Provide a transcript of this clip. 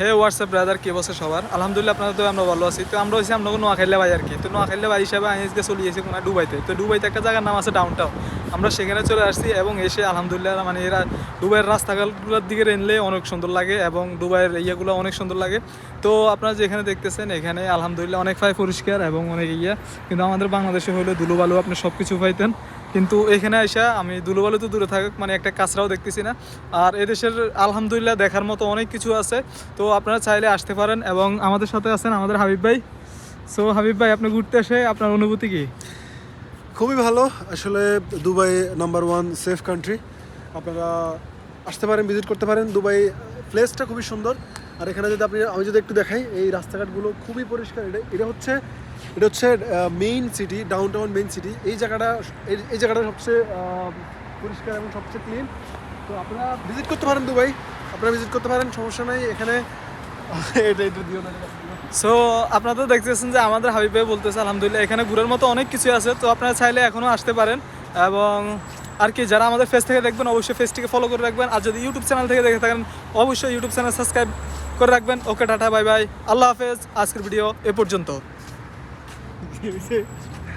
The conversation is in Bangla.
হে হোয়াটসঅ্যাপ ব্রাদার, কি অবস্থা সবার? আলহামদুলিল্লাহ, আপনাদের তো আমরা ভালো আছি। তো আমরা হয়েছি আমরা নোয়াখাইলে ভাই আর কি। তো নোয়াখাইলে ভাই হিসাবে আমি আজকে চলে গেছি কোনো দুবাইতে। তো দুবাইতে একটা জায়গার নাম আছে ডাউন টাউন। আমরা সেখানে চলে আসছি এবং এসে আলহামদুলিল্লাহ মানে এরা দুবাইয়ের রাস্তাঘাটগুলোর দিকে রেনলে অনেক সুন্দর লাগে এবং দুবাইয়ের ইয়েগুলো অনেক সুন্দর লাগে। তো আপনারা যেখানে দেখতেছেন এখানে আলহামদুলিল্লাহ অনেক পরিষ্কার এবং অনেক কিন্তু আমাদের বাংলাদেশে হলে ধুলোবালু আপনি সব কিছু পাইতেন, কিন্তু এখানে এসে আমি ধুলোবালু তো দূরে থাকুক মানে একটা কাঁচরাও দেখতেছি না। আর এদেশের আলহামদুলিল্লাহ দেখার মতো অনেক কিছু আছে। তো আপনারা চাইলে আসতে পারেন এবং আমাদের সাথে আছেন আমাদের হাবিব ভাই। সো হাবিব ভাই, আপনি ঘুরতে এসে আপনার অনুভূতি কি? খুবই ভালো আসলে। Dubai number one safe country. আপনারা আসতে পারেন, ভিজিট করতে পারেন। দুবাই প্লেসটা খুবই সুন্দর। আর এখানে যদি আমি যদি একটু দেখাই, এই রাস্তাঘাটগুলো খুবই পরিষ্কার। এটা হচ্ছে main city, down town main city. এই জায়গাটা সবচেয়ে পরিষ্কার এবং সবচেয়ে ক্লিন। তো আপনারা ভিজিট করতে পারেন দুবাই, আপনারা ভিজিট করতে পারেন, সমস্যা নাই এখানে। এটা দিও না। সো আপনারা তো দেখতেছেন যে আমাদের হাবিব ভাই বলতেছে আলহামদুলিল্লাহ এখানে ঘুরার মতো অনেক কিছু আছে। তো আপনারা চাইলে এখনও আসতে পারেন এবং আর কি যারা আমাদের ফেস থেকে দেখবেন অবশ্যই ফেসটিকে ফলো করে রাখবেন। আর যদি ইউটিউব চ্যানেল থেকে দেখে থাকেন অবশ্যই ইউটিউব চ্যানেল সাবস্ক্রাইব করে রাখবেন। ওকে, টাটা, বাই বাই, আল্লাহ হাফেজ। আজকের ভিডিও এ পর্যন্ত।